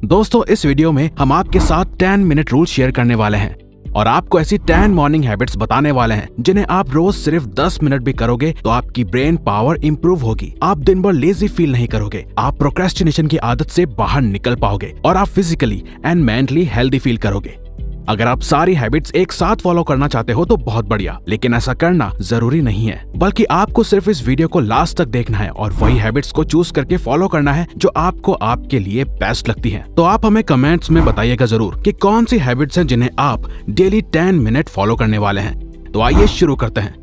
दोस्तों इस वीडियो में हम आपके साथ 10 मिनट रूल शेयर करने वाले हैं और आपको ऐसी 10 मॉर्निंग हैबिट्स बताने वाले हैं जिन्हें आप रोज सिर्फ 10 मिनट भी करोगे तो आपकी ब्रेन पावर इंप्रूव होगी। आप दिन भर लेजी फील नहीं करोगे, आप प्रोक्रेस्टिनेशन की आदत से बाहर निकल पाओगे और आप physically and mentally healthy feel करोगे। अगर आप सारी हैबिट्स एक साथ फॉलो करना चाहते हो तो बहुत बढ़िया, लेकिन ऐसा करना जरूरी नहीं है, बल्कि आपको सिर्फ इस वीडियो को लास्ट तक देखना है और वही हैबिट्स को चूज करके फॉलो करना है जो आपको आपके लिए बेस्ट लगती हैं। तो आप हमें कमेंट्स में बताइएगा जरूर कि कौन सी हैबिट्स हैं जिन्हें आप डेली 10 मिनट फॉलो करने वाले हैं। तो आइए शुरू करते हैं।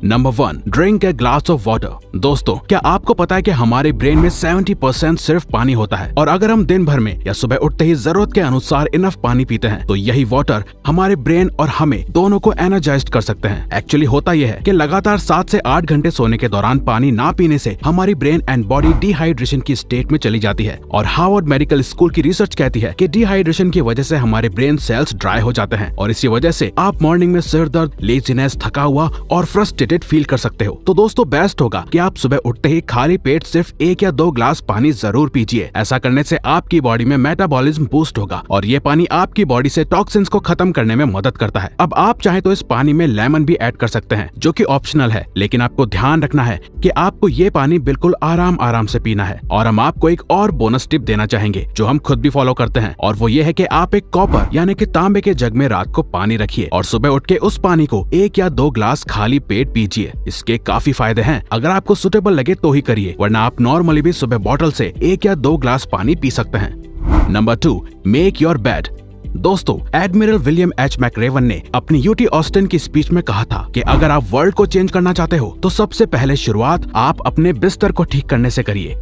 Number 1, drink a glass of water. दोस्तों क्या आपको पता है कि हमारे ब्रेन में 70% सिर्फ पानी होता है और अगर हम दिन भर में या सुबह उठते ही जरूरत के अनुसार इनफ पानी पीते हैं तो यही वाटर हमारे ब्रेन और हमें दोनों को एनर्जाइज कर सकते हैं। एक्चुअली होता यह है कि लगातार 7 से 8 घंटे सोने के दौरान पानी ना पीने से हमारी ब्रेन एंड बॉडी डिहाइड्रेशन की स्टेट में चली जाती है और हार्वर्ड मेडिकल स्कूल की रिसर्च कहती है कि डिहाइड्रेशन की वजह से हमारे ब्रेन सेल्स ड्राई हो जाते हैं और इसी वजह से आप मॉर्निंग में सिर दर्द, लेजीनेस, थका हुआ और फ्रस्ट्रेटेड फील कर सकते हो। तो दोस्तों बेस्ट होगा कि आप सुबह उठते ही खाली पेट सिर्फ 1 या 2 ग्लास पानी जरूर पीजिए। ऐसा करने से आपकी बॉडी में मेटाबॉलिज्म बूस्ट होगा और ये पानी आपकी बॉडी से टॉक्सिन्स को खत्म करने में मदद करता है। अब आप चाहे तो इस पानी में लेमन भी ऐड कर सकते हैं जो कि ऑप्शनल है, लेकिन आपको ध्यान रखना है कि आपको ये पानी बिल्कुल आराम से पीना है। और हम आपको एक और बोनस टिप देना चाहेंगे जो हम खुद भी फॉलो करते हैं और वो ये है कि आप एक कॉपर यानी कि तांबे के जग में रात को पानी रखिए और सुबह उठ के उस पानी को 1 या 2 ग्लास खाली पेट पीजिए। इसके काफी फायदे हैं, अगर आपको सुटेबल लगे तो ही करिए, वरना आप नॉर्मली भी सुबह बॉटल से 1 या 2 ग्लास पानी पी सकते हैं। Number 2, make your bed. दोस्तों एडमिरल विलियम एच मैकरेवन ने अपनी यूटी ऑस्टिन की स्पीच में कहा था कि अगर आप वर्ल्ड को चेंज करना चाहते हो तो सबसे पहले शुरुआत आप अपने बिस्तर को ठीक करने से करिए।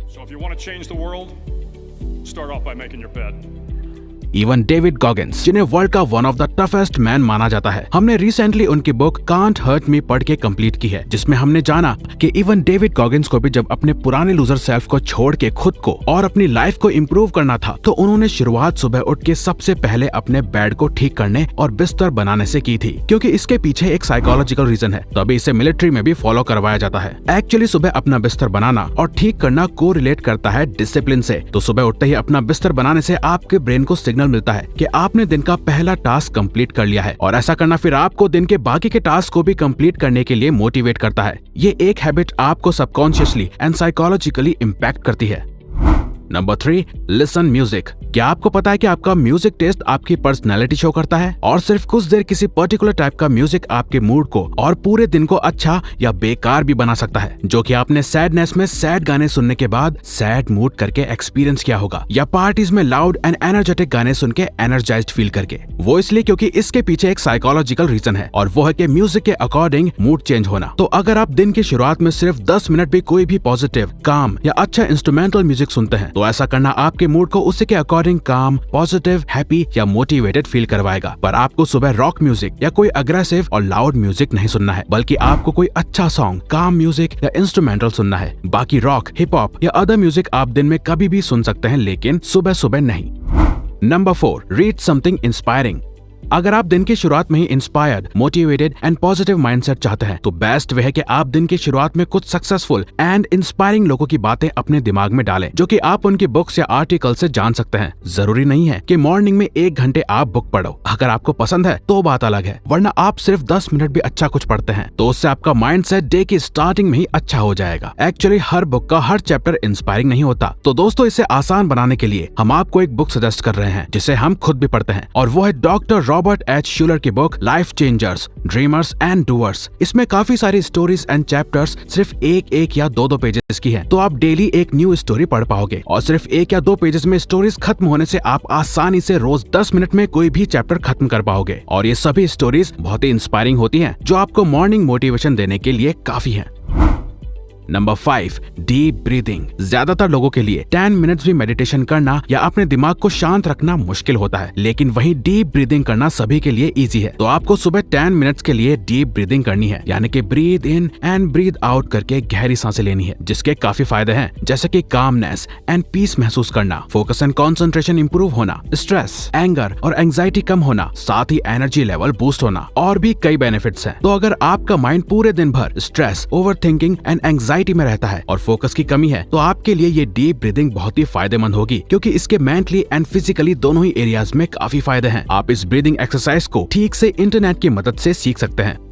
इवन डेविड गॉगिंस, जिन्हें वर्ल्ड का one of the toughest man माना जाता है, हमने रिसेंटली उनकी बुक कांट हर्ट मी पढ़ के कंप्लीट की है, जिसमें हमने जाना कि इवन डेविड गॉगिंस को भी जब अपने पुराने लूजर सेल्फ को छोड़ के खुद को और अपनी लाइफ को इम्प्रूव करना था तो उन्होंने शुरुआत सुबह उठ के सबसे पहले अपने बेड को ठीक करने और बिस्तर बनाने से की थी, क्योंकि इसके पीछे एक साइकोलॉजिकल रीजन है। तो अभी इसे मिलिट्री में भी फॉलो करवाया जाता है। एक्चुअली सुबह अपना बिस्तर बनाना और ठीक करना को रिलेट करता है डिसिप्लिन से। तो सुबह उठते ही अपना बिस्तर बनाने से आपके ब्रेन को सिग्नल मिलता है कि आपने दिन का पहला टास्क कंप्लीट कर लिया है और ऐसा करना फिर आपको दिन के बाकी के टास्क को भी कंप्लीट करने के लिए मोटिवेट करता है। ये एक हैबिट आपको सबकॉन्शियसली एंड साइकोलॉजिकली इम्पैक्ट करती है। Number 3, listen music. क्या आपको पता है कि आपका म्यूजिक टेस्ट आपकी पर्सनैलिटी शो करता है और सिर्फ कुछ देर किसी पर्टिकुलर टाइप का म्यूजिक आपके मूड को और पूरे दिन को अच्छा या बेकार भी बना सकता है, जो कि आपने सैडनेस में सैड गाने सुनने के बाद सैड मूड करके एक्सपीरियंस किया होगा या पार्टीज में लाउड एंड एनर्जेटिक गाने सुन के एनर्जाइज्ड फील करके। वो इसलिए क्योंकि इसके पीछे एक साइकोलॉजिकल रीजन है और वो है कि म्यूजिक के अकॉर्डिंग मूड चेंज होना। तो अगर आप दिन की शुरुआत में सिर्फ 10 मिनट भी कोई भी पॉजिटिव, काम या अच्छा इंस्ट्रूमेंटल म्यूजिक सुनते हैं तो ऐसा करना आपके मूड को उसी के अकॉर्डिंग काम, पॉजिटिव, हैप्पी या मोटिवेटेड फील करवाएगा। पर आपको सुबह रॉक म्यूजिक या कोई अग्रेसिव और लाउड म्यूजिक नहीं सुनना है, बल्कि आपको कोई अच्छा सॉन्ग, काम म्यूजिक या इंस्ट्रूमेंटल सुनना है। बाकी रॉक, हिप हॉप या अदर म्यूजिक आप दिन में कभी भी सुन सकते हैं, लेकिन सुबह सुबह नहीं। Number 4, read something inspiring. अगर आप दिन की शुरुआत में ही inspired, motivated and positive mindset चाहते हैं तो बेस्ट वे है कि आप दिन की शुरुआत में कुछ सक्सेसफुल एंड इंस्पायरिंग लोगों की बातें अपने दिमाग में डालें, जो कि आप उनकी बुक्स या आर्टिकल से जान सकते हैं। जरूरी नहीं है कि मॉर्निंग में 1 घंटे आप बुक पढ़ो, अगर आपको पसंद है तो बात अलग है, वरना आप सिर्फ 10 मिनट भी अच्छा कुछ पढ़ते हैं तो उससे आपका माइंडसेट डे की स्टार्टिंग में ही अच्छा हो जाएगा। एक्चुअली हर बुक का हर चैप्टर इंस्पायरिंग नहीं होता, तो दोस्तों इसे आसान बनाने के लिए हम आपको एक बुक सजेस्ट कर रहे हैं जिसे हम खुद भी पढ़ते हैं और वो है डॉक्टर रॉबर्ट एच शूलर की book life changers, dreamers and doers. इसमें काफी सारी स्टोरीज एंड चैप्टर्स सिर्फ 1 या 2 पेजेस की हैं, तो आप डेली एक न्यू स्टोरी पढ़ पाओगे और सिर्फ 1 या 2 पेजेस में स्टोरीज खत्म होने से आप आसानी से रोज 10 मिनट में कोई भी चैप्टर खत्म कर पाओगे और ये सभी स्टोरीज बहुत ही इंस्पायरिंग होती हैं, जो आपको मॉर्निंग मोटिवेशन देने के लिए काफी है। Number 5, deep breathing. ज्यादातर लोगों के लिए 10 मिनट्स भी मेडिटेशन करना या अपने दिमाग को शांत रखना मुश्किल होता है, लेकिन वहीं डीप ब्रीदिंग करना सभी के लिए इजी है। तो आपको सुबह 10 मिनट्स के लिए डीप ब्रीदिंग करनी है, यानी कि breathe in and breathe out करके गहरी सांसें लेनी है, जिसके काफी फायदे हैं, जैसे कि कामनेस एंड पीस महसूस करना, फोकस एंड कंसंट्रेशन इंप्रूव होना, स्ट्रेस, एंगर और एंजाइटी कम होना, साथ ही एनर्जी लेवल बूस्ट होना और भी कई बेनिफिट्स हैं। तो अगर आपका माइंड पूरे दिन भर stress, over thinking and anxiety anxiety में रहता है और फोकस की कमी है, तो आपके लिए ये डीप ब्रीदिंग बहुत ही फायदेमंद होगी, क्योंकि इसके मेंटली एंड फिजिकली दोनों ही एरियाज में काफी फायदे हैं। आप इस ब्रीदिंग एक्सरसाइज को ठीक से इंटरनेट की मदद से सीख सकते हैं।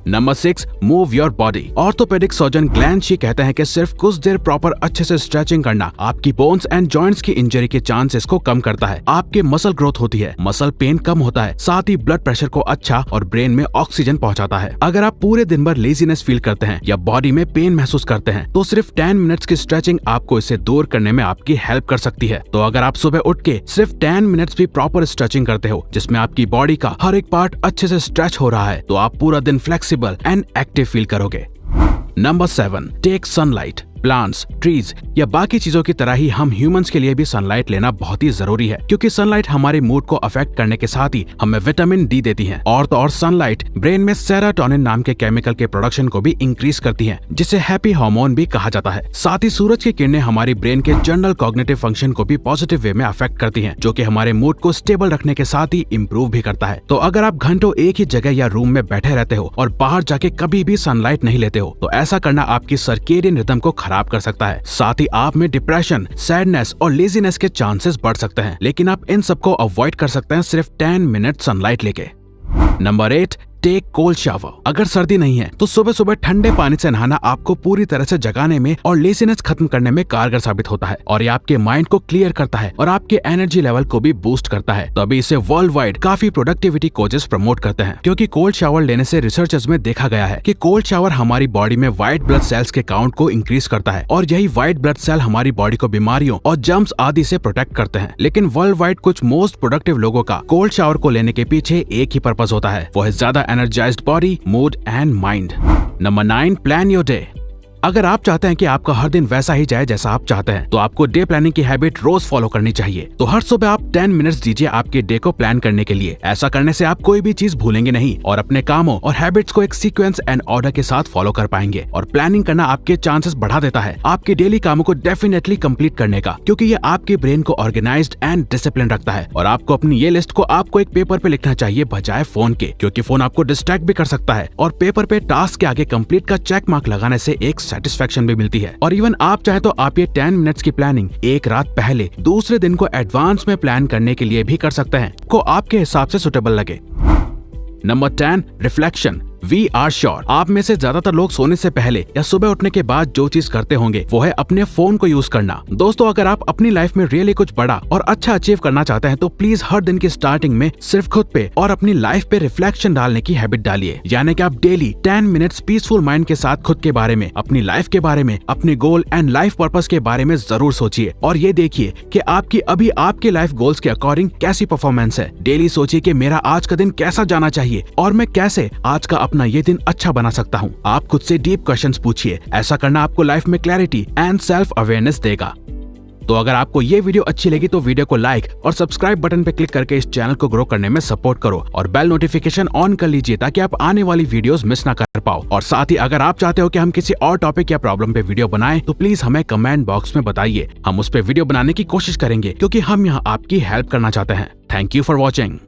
Number 6, move your body. Orthopaedic surgeon Glenn she कहते हैं कि सिर्फ कुछ देर प्रॉपर अच्छे से स्ट्रेचिंग करना आपकी बोन्स एंड जॉइंट्स की इंजरी के चांसेस को कम करता है। आपके मसल ग्रोथ होती है, मसल पेन कम होता है, साथ ही ब्लड प्रेशर को अच्छा और ब्रेन में ऑक्सीजन पहुंचाता है। अगर आप पूरे दिन भर लेजीनेस फील करते हैं या बॉडी में पेन महसूस करते हैं, तो सिर्फ 10 मिनट्स की स्ट्रेचिंग आपको इसे दूर करने में आपकी हेल्प कर सकती है। तो अगर आप सुबह उठ के सिर्फ 10 मिनट्स भी प्रॉपर स्ट्रेचिंग करते हो, जिसमें आपकी बॉडी का हर एक पार्ट अच्छे से स्ट्रेच हो रहा है, तो आप पूरा दिन फ्लेक्सिबल एंड एक्टिव फील करोगे। Number 7, take sunlight. Plants, trees या बाकी चीजों की तरह ही हम ह्यूमंस के लिए भी सनलाइट लेना बहुत ही जरूरी है, क्योंकि सनलाइट हमारे मूड को अफेक्ट करने के साथ ही हमें विटामिन डी देती है। और तो और सनलाइट ब्रेन में सेरोटोनिन नाम के केमिकल के प्रोडक्शन को भी इंक्रीज करती है, जिसे हैप्पी हार्मोन भी कहा जाता है। साथ ही सूरज की किरणें हमारी ब्रेन के जनरल कॉग्निटिव फंक्शन को भी पॉजिटिव वे में अफेक्ट करती है, जो कि हमारे मूड को स्टेबल रखने के साथ ही इम्प्रूव भी करता है। तो अगर आप घंटों एक ही जगह या रूम में बैठे रहते हो और बाहर जाके कभी भी सनलाइट नहीं लेते हो, तो ऐसा करना आपकी सर्केडियन रिदम को खराब कर सकता है। साथ ही आप में डिप्रेशन, सैडनेस और लेजीनेस के चांसेस बढ़ सकते हैं, लेकिन आप इन सबको अवॉइड कर सकते हैं सिर्फ 10 मिनट सनलाइट लेके। Number 8, take cold shower. अगर सर्दी नहीं है तो सुबह सुबह ठंडे पानी से नहाना आपको पूरी तरह से जगाने में और लेजीनेस खत्म करने में कारगर साबित होता है, और ये आपके माइंड को क्लियर करता है और आपके एनर्जी लेवल को भी बूस्ट करता है। तो अभी इसे वर्ल्ड वाइड काफी प्रोडक्टिविटी कोचेस प्रमोट करते हैं, क्योंकि कोल्ड शावर लेने से रिसर्चर्स में देखा गया है कि कोल्ड शावर हमारी बॉडी में व्हाइट ब्लड सेल्स के काउंट को इंक्रीज करता है, और यही व्हाइट ब्लड सेल हमारी बॉडी को बीमारियों और जर्म्स आदि से प्रोटेक्ट करते हैं। लेकिन वर्ल्ड वाइड कुछ मोस्ट प्रोडक्टिव लोगों का कोल्ड शावर को लेने के पीछे एक ही पर्पस होता है, वो है ज्यादा energised body, mood and mind. Number 9, plan your day. अगर आप चाहते हैं कि आपका हर दिन वैसा ही जाए जैसा आप चाहते हैं, तो आपको डे प्लानिंग की हैबिट रोज फॉलो करनी चाहिए। तो हर सुबह आप 10 मिनट्स दीजिए आपके डे को प्लान करने के लिए। ऐसा करने से आप कोई भी चीज भूलेंगे नहीं और अपने कामों और हैबिट्स को एक सीक्वेंस एंड ऑर्डर के साथ फॉलो कर पाएंगे। और प्लानिंग करना आपके चांसेस बढ़ा देता है आपके डेली कामों को डेफिनेटली कंप्लीट करने का, क्योंकि ये आपके ब्रेन को ऑर्गेनाइज्ड एंड डिसिप्लिन रखता है। और आपको अपनी ये लिस्ट को आपको एक पेपर पे लिखना चाहिए बजाय फोन के, क्योंकि फोन आपको डिस्ट्रैक्ट भी कर सकता है, और पेपर पे टास्क के आगे कंप्लीट का चेक मार्क लगाने से एक सेटिस्फेक्शन भी मिलती है। और इवन आप चाहे तो आप ये 10 मिनट्स की प्लानिंग एक रात पहले दूसरे दिन को एडवांस में प्लान करने के लिए भी कर सकते हैं, को आपके हिसाब से सुटेबल लगे। Number 10, reflection. We are sure आप में से ज्यादातर लोग सोने से पहले या सुबह उठने के बाद जो चीज करते होंगे वो है अपने फोन को यूज करना। दोस्तों, अगर आप अपनी लाइफ में रियली कुछ बड़ा और अच्छा अचीव करना चाहते हैं, तो प्लीज हर दिन की स्टार्टिंग में सिर्फ खुद पे और अपनी लाइफ पे रिफ्लेक्शन डालने की हैबिट डालिए। यानी कि आप डेली 10 मिनट्स पीसफुल माइंड के साथ खुद के बारे में, अपनी लाइफ के बारे में, अपने गोल एंड लाइफ पर्पस के बारे में जरूर सोचिए, और ये देखिए कि आपकी अभी आपके लाइफ गोल्स के अकॉर्डिंग कैसी परफॉर्मेंस है। डेली सोचिए कि मेरा आज का दिन कैसा जाना चाहिए और मैं कैसे आज का अपना ये दिन अच्छा बना सकता हूँ। आप खुद से डीप क्वेश्चंस पूछिए। ऐसा करना आपको लाइफ में क्लैरिटी एंड सेल्फ अवेयरनेस देगा। तो अगर आपको ये वीडियो अच्छी लगी तो वीडियो को लाइक और सब्सक्राइब बटन पे क्लिक करके इस चैनल को ग्रो करने में सपोर्ट करो, और बेल नोटिफिकेशन ऑन कर लीजिए ताकि आप आने वाली वीडियोस मिस ना कर पाओ। और साथ ही अगर आप चाहते हो कि हम किसी और टॉपिक या प्रॉब्लम पे वीडियो बनाएं, तो प्लीज हमें कमेंट बॉक्स में बताइए। हम उस पे वीडियो बनाने की कोशिश करेंगे, क्योंकि हम यहाँ आपकी हेल्प करना चाहते हैं। Thank you for watching.